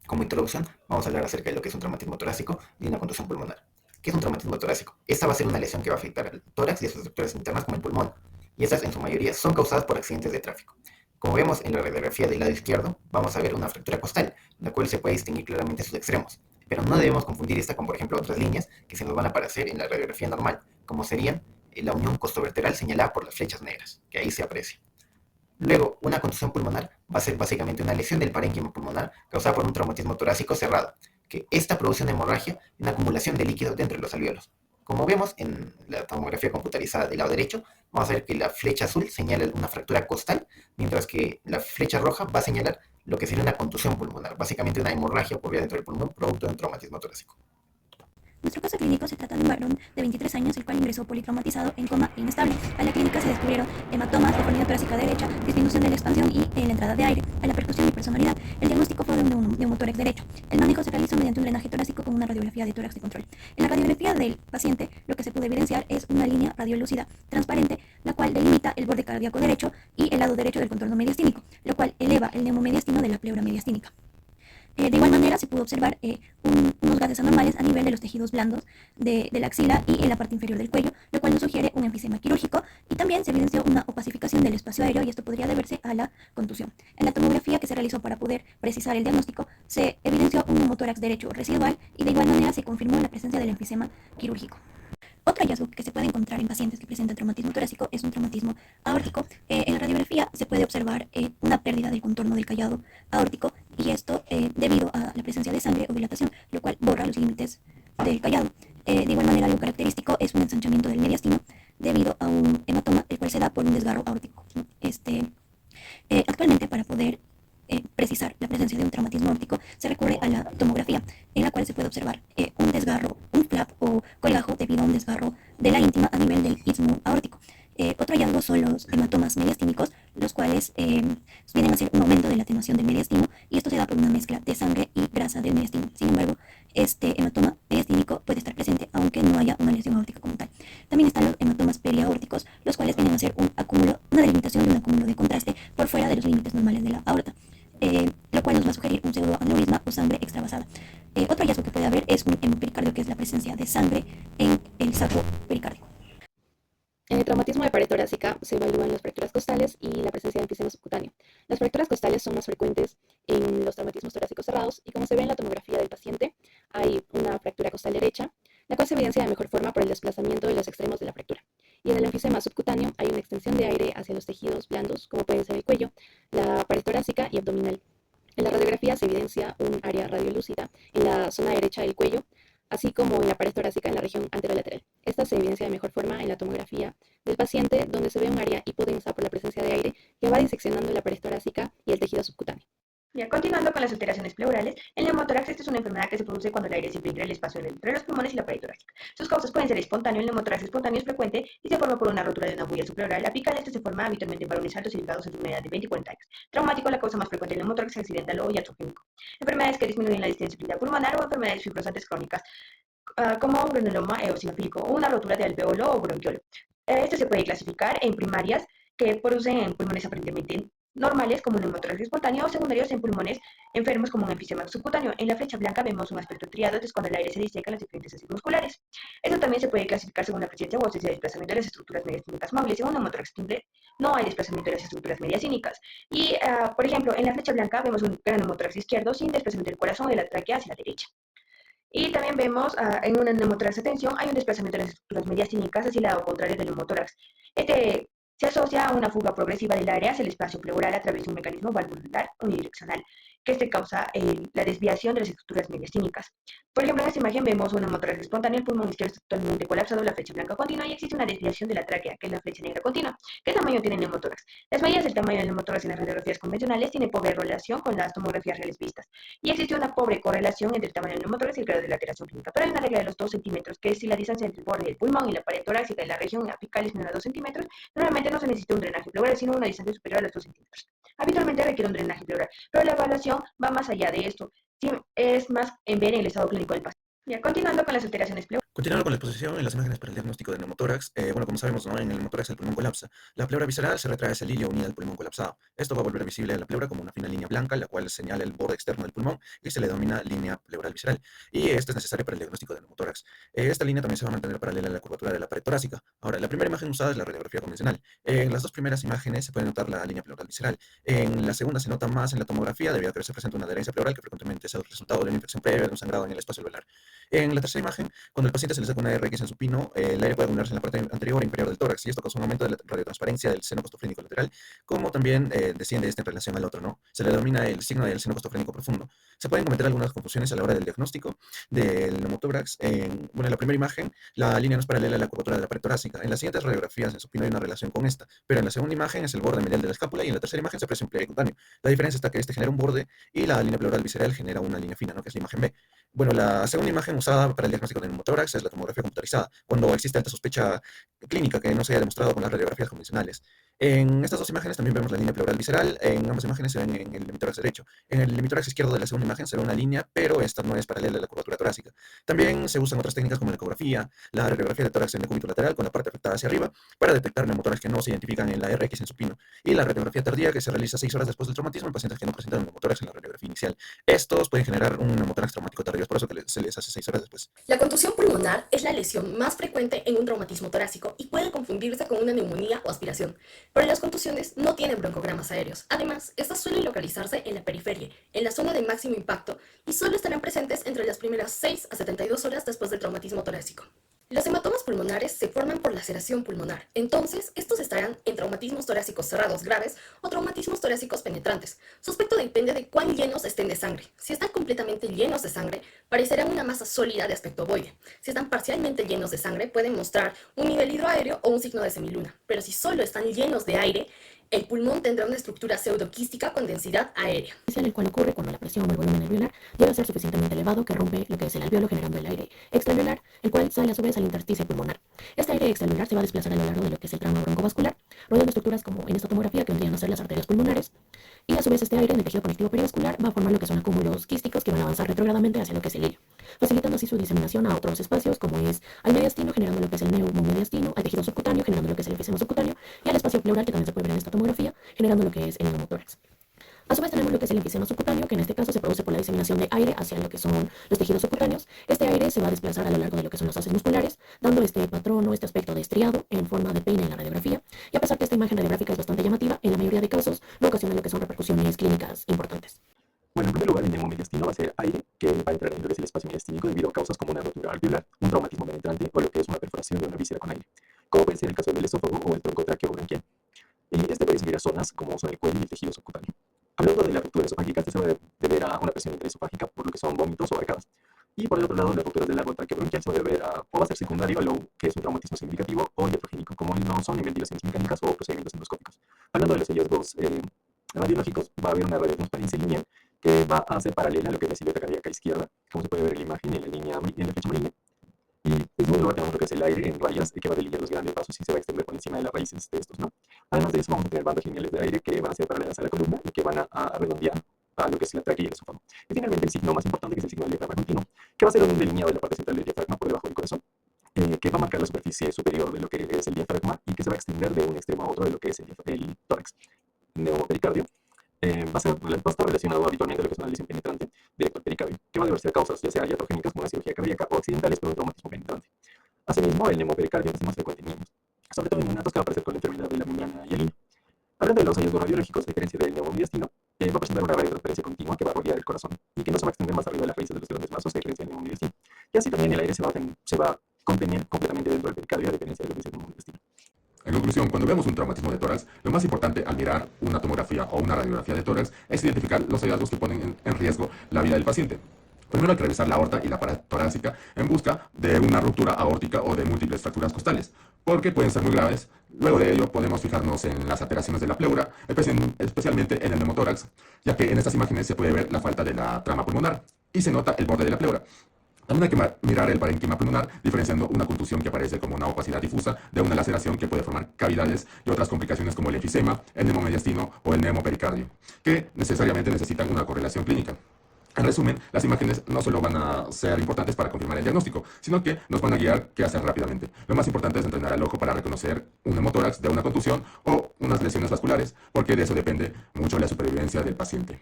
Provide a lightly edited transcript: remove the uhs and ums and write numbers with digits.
Como introducción, vamos a hablar acerca de lo que es un traumatismo torácico y una contusión pulmonar. ¿Qué es un traumatismo torácico? Esta va a ser una lesión que va a afectar al tórax y a sus estructuras internas como el pulmón, y estas en su mayoría son causadas por accidentes de tráfico. Como vemos en la radiografía del lado izquierdo, vamos a ver una fractura costal, la cual se puede distinguir claramente sus extremos, pero no debemos confundir esta con, por ejemplo, otras líneas que se nos van a aparecer en la radiografía normal, como serían la unión costovertebral señalada por las flechas negras, que ahí se aprecia. Luego, una contusión pulmonar va a ser básicamente una lesión del parénquima pulmonar causada por un traumatismo torácico cerrado, que esta produce una hemorragia y una acumulación de líquido dentro de los alvéolos. Como vemos en la tomografía computarizada del lado derecho, vamos a ver que la flecha azul señala una fractura costal, mientras que la flecha roja va a señalar lo que sería una contusión pulmonar, básicamente una hemorragia ocurrida dentro del pulmón producto de un traumatismo torácico. Nuestro caso clínico se trata de un varón de 23 años, el cual ingresó politraumatizado en coma e inestable. A la clínica se descubrieron hematomas, deformidad torácica derecha, disminución de la expansión y la entrada de aire, a la percusión y personalidad. El diagnóstico fue de un neumotórax derecho. El manejo se realizó mediante un drenaje torácico con una radiografía de tórax de control. En la radiografía del paciente, lo que se pudo evidenciar es una línea radiolúcida transparente, la cual delimita el borde cardíaco derecho y el lado derecho del contorno mediastínico, lo cual eleva el neumomediastino de la pleura mediastínica. De igual manera, se pudo observar unos gases anormales a nivel de los tejidos blandos de la axila y en la parte inferior del cuello, lo cual nos sugiere un enfisema quirúrgico, y también se evidenció una opacificación del espacio aéreo, y esto podría deberse a la contusión. En la tomografía que se realizó para poder precisar el diagnóstico, se evidenció un neumotórax derecho residual, y de igual manera se confirmó la presencia del enfisema quirúrgico. Otro hallazgo que se puede encontrar en pacientes que presentan traumatismo torácico es un traumatismo aórtico. En la radiografía se puede observar una pérdida del contorno del callado aórtico, y esto debido a la presencia de sangre o dilatación, lo cual borra los límites del callado. De igual manera, lo característico es un ensanchamiento del mediastino debido a un hematoma, el cual se da por un desgarro aórtico, ¿no? Actualmente, para poder precisar la presencia de un traumatismo óptico, se recurre a la tomografía, en la cual se puede observar un desgarro, un flap o colgajo debido a un desgarro de la íntima a nivel del istmo aórtico. Otro hallazgo son los hematomas mediastínicos, los cuales vienen a ser un aumento de la atenuación del mediastino, y esto se da por una mezcla de sangre y grasa del mediastino. Sin embargo, este hematoma mediastínico puede estar presente aunque no haya una lesión aórtica como tal. También están los hematomas periaórticos, los cuales vienen a ser un acúmulo, una delimitación de un acúmulo de contraste por fuera de los límites normales de la aorta, lo cual nos va a sugerir un pseudoaneurisma o sangre extravasada. Otro hallazgo que puede haber es un hemopericardio, que es la presencia de sangre en el saco pericardio. En el traumatismo de pared torácica se evalúan las fracturas costales y la presencia de enfisema subcutáneo. Las fracturas costales son más frecuentes en los traumatismos torácicos cerrados, y como se ve en la tomografía del paciente, hay una fractura costal derecha, la cual se evidencia de mejor forma por el desplazamiento de los extremos de la fractura. Y en el enfisema subcutáneo hay una extensión de aire hacia los tejidos blandos, como pueden ser el cuello, la pared torácica y abdominal. En la radiografía se evidencia un área radiolúcida en la zona derecha del cuello, así como en la pared torácica en la región anterolateral. Esta se evidencia de mejor forma en la tomografía del paciente, donde se ve un área hipodensa por la presencia de aire que va diseccionando la pared torácica y el tejido subcutáneo. Ya continuando con las alteraciones pleurales, el neumotórax esta es una enfermedad que se produce cuando el aire se infiltra el espacio entre los pulmones y la pared torácica. Sus causas pueden ser espontáneo, el neumotórax espontáneo es frecuente y se forma por una rotura de una bulla subpleural apical. Este se forma habitualmente en varones altos y delgados entre una edad de 20 y 40 años. Traumático, la causa más frecuente del neumotórax es accidental o iatrogénico. Enfermedades que disminuyen la distensibilidad pulmonar o enfermedades fibrosantes crónicas, como un granuloma eosinofílico o una rotura de alveolo o bronquiolo. Esto se puede clasificar en primarias, que producen pulmones aparentemente normales como un neumotórax espontáneo, o secundarios en pulmones enfermos como un enfisema subcutáneo. En la flecha blanca vemos un aspecto triado, es cuando el aire se diseca en las diferentes áreas musculares. Esto también se puede clasificar según la presencia o ausencia de desplazamiento de las estructuras mediastínicas móviles. En un neumotórax simple no hay desplazamiento de las estructuras mediastínicas. Y, por ejemplo, en la flecha blanca vemos un gran neumotórax izquierdo sin desplazamiento del corazón o de la tráquea hacia la derecha. Y también vemos en una neumotórax de tensión hay un desplazamiento de las estructuras mediastínicas hacia el lado contrario del neumotórax. Este se asocia a una fuga progresiva del aire hacia el espacio pleural a través de un mecanismo valvular unidireccional, que este causa la desviación de las estructuras mediastínicas. Por ejemplo, en esta imagen vemos una neumotórax espontánea, el pulmón izquierdo está totalmente colapsado, la flecha blanca continua, y existe una desviación de la tráquea, que es la flecha negra continua. ¿Qué tamaño tiene el neumotórax? Las medidas del tamaño del neumotórax en las radiografías convencionales tienen pobre relación con las tomografías reales vistas, y existe una pobre correlación entre el tamaño del neumotórax y el grado de la alteración clínica. Pero hay una regla de los 2 centímetros, que es si la distancia entre el borde del pulmón y la pared torácica y la región apical es menor a 2 centímetros, normalmente no se necesita un drenaje pleural, sino una distancia superior a los 2 centímetros. Habitualmente requiere un drenaje pleural, pero la evaluación va más allá de esto. Sí, es más en ver el estado clínico del paciente. Ya, continuando con las alteraciones pleurales. Continuando con la exposición en las imágenes para el diagnóstico del neumotórax, bueno, como sabemos, ¿no? En el neumotórax el pulmón colapsa. La pleura visceral se retrae hacia el ilio unida al pulmón colapsado. Esto va a volver visible a la pleura como una fina línea blanca, la cual señala el borde externo del pulmón y se le denomina línea pleural visceral. Y esta es necesaria para el diagnóstico del neumotórax. Esta línea también se va a mantener paralela a la curvatura de la pared torácica. Ahora, la primera imagen usada es la radiografía convencional. En las dos primeras imágenes se puede notar la línea pleural visceral. En la segunda se nota más en la tomografía debido a que se presenta una adherencia pleural que frecuentemente es el resultado de una infección previa de un sangrado en el espacio alveolar. En la tercera imagen, cuando el paciente se le saca una RX en supino, el aire puede acumularse en la parte anterior e inferior del tórax y esto causa un aumento de la radiotransparencia del seno costofrénico lateral, como también desciende este en relación al otro, ¿no? Se le denomina el signo del seno costofrénico profundo. Se pueden cometer algunas confusiones a la hora del diagnóstico del neumotórax. Bueno, en la primera imagen, la línea no es paralela a la curvatura de la pared torácica. En las siguientes radiografías en supino hay una relación con esta, pero en la segunda imagen es el borde medial de la escápula y en la tercera imagen se aprecia un pliegue cutáneo. La diferencia está que este genera un borde y la línea pleural visceral genera una línea fina, ¿no? Que es la imagen B. Bueno, la segunda imagen usada para el diagnóstico del neumotórax es la tomografía computarizada, cuando existe alta sospecha clínica que no se haya demostrado con las radiografías convencionales. En estas dos imágenes también vemos la línea pleural visceral, en ambas imágenes se ven en el hemitórax derecho. En el hemitórax izquierdo de la segunda imagen se ve una línea, pero esta no es paralela a la curvatura torácica. También se usan otras técnicas como la ecografía, la radiografía de tórax en decúbito lateral con la parte afectada hacia arriba, para detectar neumotórax que no se identifican en la RX en supino, y la radiografía tardía que se realiza 6 horas después del traumatismo en pacientes que no presentan neumotórax en la radiografía inicial. Estos pueden generar un neumotórax traumático tardío, es por eso que se les hace 6 horas después. La contusión pulmonar es la lesión más frecuente en un traumatismo torácico y puede confundirse con una neumonía o aspiración, pero las contusiones no tienen broncogramas aéreos. Además, estas suelen localizarse en la periferia, en la zona de máximo impacto, y solo estarán presentes entre las primeras 6 a 72 horas después del traumatismo torácico. Los hematomas pulmonares se forman por laceración pulmonar, entonces estos estarán en traumatismos torácicos cerrados graves o traumatismos torácicos penetrantes. Su aspecto depende de cuán llenos estén de sangre. Si están completamente llenos de sangre, parecerán una masa sólida de aspecto ovoide. Si están parcialmente llenos de sangre, pueden mostrar un nivel hidroaéreo o un signo de semiluna. Pero si solo están llenos de aire, el pulmón tendrá una estructura pseudoquística con densidad aérea. El cual ocurre cuando la presión o el volumen alveolar llega a ser suficientemente elevado que rompe lo que es el alveolo generando el aire extraalveolar, el cual sale a su vez al intersticio pulmonar. Este aire extraalveolar se va a desplazar a lo largo de lo que es el tramo broncovascular, rodeando estructuras como en esta tomografía que vendrían a ser las arterias pulmonares, y a su vez este aire en el tejido conectivo perivascular va a formar lo que son acúmulos quísticos que van a avanzar retrógradamente hacia lo que es el ilio, facilitando así su diseminación a otros espacios como es al mediastino generando lo que es el neumomediastino, al tejido subcutáneo generando lo que es el enfisema subcutáneo y al espacio pleural que también se puede ver en esta tomografía generando lo que es el neumotórax. A su vez tenemos lo que es el enfisema subcutáneo, que en este caso se produce por la diseminación de aire hacia lo que son los tejidos subcutáneos. Este aire se va a desplazar a lo largo de lo que son los haces musculares, dando este patrón o este aspecto de estriado en forma de peine en la radiografía. Y a pesar que esta imagen radiográfica es bastante llamativa, en la mayoría de casos no ocasiona lo que son repercusiones clínicas importantes. Bueno, en primer lugar, el neumomediastino va a ser aire que va a entrar en lo que es el espacio mediastínico debido a causas como una rotura alveolar, un traumatismo penetrante o lo que es una perforación de una víscera con aire, como puede ser el caso del esófago o el tronco traqueobronquial. Y este puede seguir a zonas como son el cuello y el tejido subcutáneo. Hablando de la ruptura esofágica, este se va a deber a una presión intraesofágica por lo que son vómitos o arcadas. Y por el otro lado, las rupturas del árbol traqueobronquial se va a deber a, o va a ser secundario a lo que es un traumatismo significativo o iatrogénico, como no son en ventilaciones mecánicas o procedimientos endoscópicos. Hablando de los hallazgos radiológicos, va a haber una radiotransparencia lineal que va a ser paralela a lo que es la silueta cardíaca izquierda, como se puede ver en la imagen, en la línea, en la flecha amarilla. Y en segundo lugar tenemos lo que es el aire en rayas que va a delinear los grandes vasos y se va a extender por encima de las raíces de estos, ¿no? Además de eso vamos a tener bandas lineales de aire que van a ser paralelas a la columna y que van a redondear a lo que es la tráquea y el esófago. Y finalmente el signo más importante, que es el signo del diafragma continuo, que va a ser un delineado de la parte central del diafragma por debajo del corazón, que va a marcar la superficie superior de lo que es el diafragma y que se va a extender de un extremo a otro de lo que es el tórax. Neumopericardio va a estar relacionado habitualmente a lo que es una lesión penetrante directo al pericardio, que va a deber ser causas ya sea iatrogénicas como una cirugía cardíaca o accidentales por un traumatismo penetrante. Asimismo, el neumopericardio es más frecuente en niños, sobre todo en neonatos que va a aparecer con la enfermedad de la membrana y el hilo. Hablando de los hallazgos radiológicos, a diferencia del neumomediastino, va a presentar una radiotransferencia continua que va a rodear el corazón y que no se va a extender más arriba de las raíces de los grandes vasos, a diferencia del neumomediastino. Y así también el aire se va a contener completamente dentro del pericardio, a diferencia de lo que es el neumomediastino. En conclusión, cuando vemos un traumatismo de tórax, lo más importante al mirar una tomografía o una radiografía de tórax es identificar los hallazgos que ponen en riesgo la vida del paciente. Primero hay que revisar la aorta y la pared torácica en busca de una ruptura aórtica o de múltiples fracturas costales, porque pueden ser muy graves. Luego de ello podemos fijarnos en las alteraciones de la pleura, especialmente en el neumotórax, ya que en estas imágenes se puede ver la falta de la trama pulmonar y se nota el borde de la pleura. También hay que mirar el parénquima pulmonar, diferenciando una contusión que aparece como una opacidad difusa de una laceración que puede formar cavidades y otras complicaciones como el enfisema, el neumomediastino o el neumopericardio, que necesariamente necesitan una correlación clínica. En resumen, las imágenes no solo van a ser importantes para confirmar el diagnóstico, sino que nos van a guiar qué hacer rápidamente. Lo más importante es entrenar al ojo para reconocer un hemotórax de una contusión o unas lesiones vasculares, porque de eso depende mucho la supervivencia del paciente.